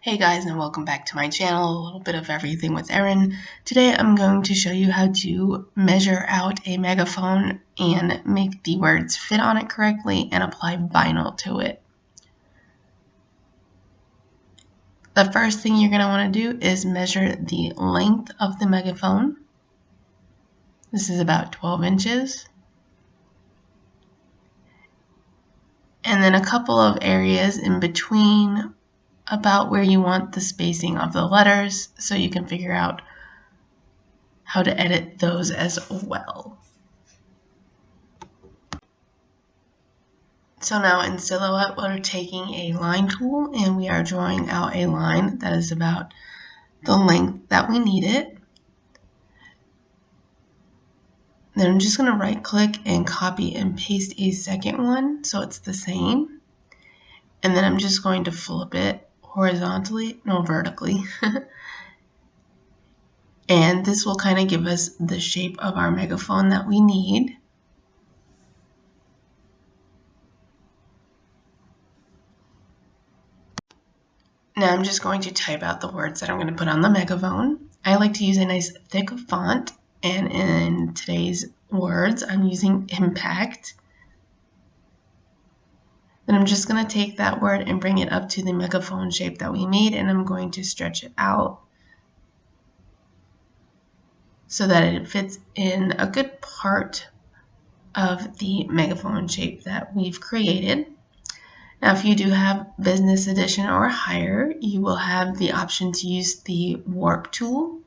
Hey guys, and welcome back to my channel, a little bit of everything with Erin. Today I'm going to show you how to measure out a megaphone and make the words fit on it correctly and apply vinyl to it. The first thing you're going to want to do is measure the length of the megaphone. This is about 12 inches. And then a couple of areas in between about where you want the spacing of the letters so you can figure out how to edit those as well. So now in Silhouette, we're taking a line tool and we are drawing out a line that is about the length that we need it. Then I'm just going to right click and copy and paste a second one so it's the same. And then I'm just going to flip it vertically. And this will kind of give us the shape of our megaphone that we need. Now I'm just going to type out the words that I'm going to put on the megaphone. I like to use a nice thick font, and in today's words I'm using impact. Then I'm just going to take that word and bring it up to the megaphone shape that we made, and I'm going to stretch it out so that it fits in a good part of the megaphone shape that we've created. Now, if you do have Business Edition or higher, you will have the option to use the Warp tool.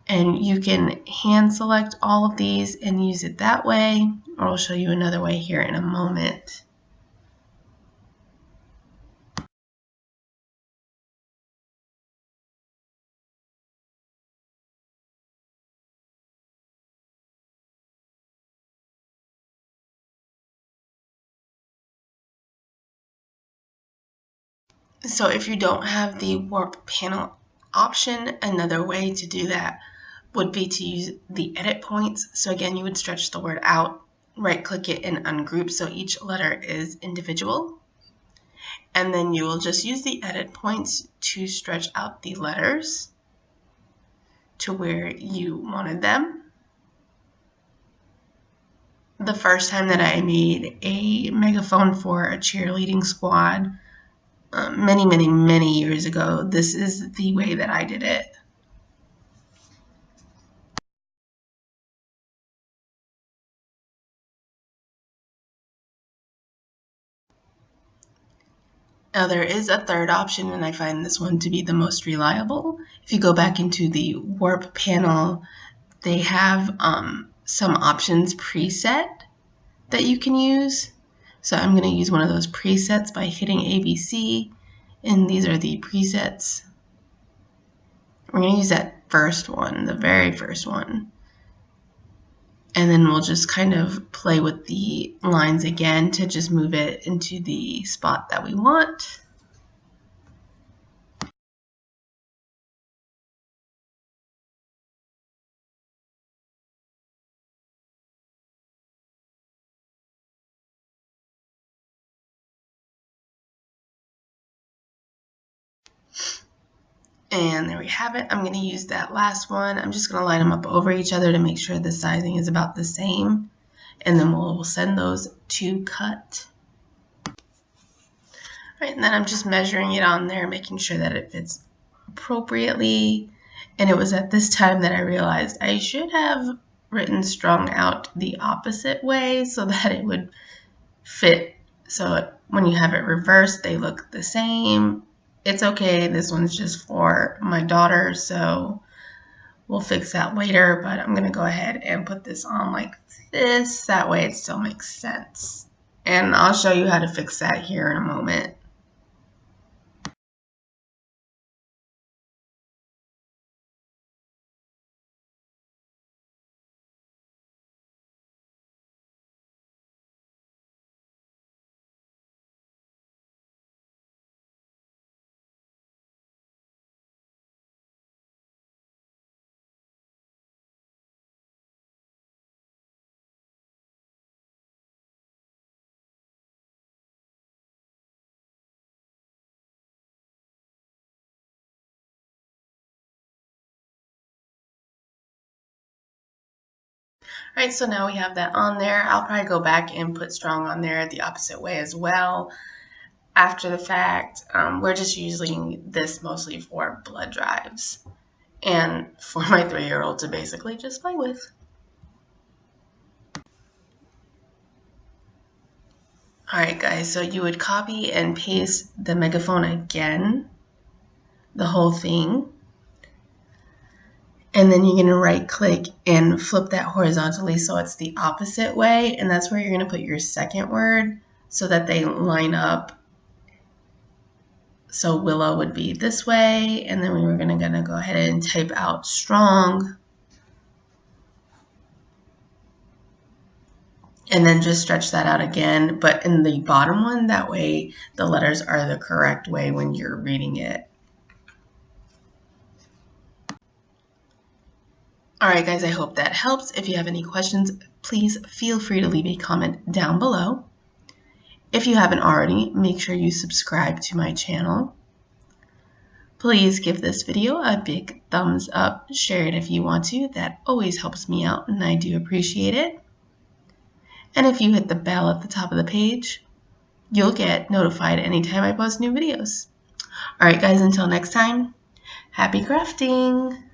And you can hand select all of these and use it that way, or I'll show you another way here in a moment. So if you don't have the Warp panel option, another way to do that would be to use the edit points. So again, you would stretch the word out, right click it and ungroup so each letter is individual. And then you will just use the edit points to stretch out the letters to where you wanted them. The first time that I made a megaphone for a cheerleading squad, many years ago, this is the way that I did it. Now there is a third option, and I find this one to be the most reliable. If you go back into the Warp panel, they have some options preset that you can use. So I'm going to use one of those presets by hitting ABC, and these are the presets. We're going to use that first one, the very first one. And then we'll just kind of play with the lines again to just move it into the spot that we want. And there we have it. I'm going to use that last one. I'm just going to line them up over each other to make sure the sizing is about the same. And then we'll send those to cut. All right, and then I'm just measuring it on there, making sure that it fits appropriately. And it was at this time that I realized I should have written strung out the opposite way so that it would fit. So when you have it reversed, they look the same. It's okay, this one's just for my daughter, so we'll fix that later, but I'm gonna go ahead and put this on like this, that way it still makes sense. And I'll show you how to fix that here in a moment. Alright, so now we have that on there. I'll probably go back and put strong on there the opposite way as well after the fact. We're just using this mostly for blood drives and for my 3-year-old to basically just play with. Alright guys, so you would copy and paste the Megaphone again, the whole thing. And then you're going to right click and flip that horizontally so it's the opposite way. And that's where you're going to put your second word so that they line up. So Willow would be this way. And then we were going to go ahead and type out strong. And then just stretch that out again. But in the bottom one, that way the letters are the correct way when you're reading it. Alright guys, I hope that helps. If you have any questions, please feel free to leave a comment down below. If you haven't already, make sure you subscribe to my channel. Please give this video a big thumbs up, share it if you want to. That always helps me out and I do appreciate it. And if you hit the bell at the top of the page, you'll get notified anytime I post new videos. Alright guys, until next time, happy crafting!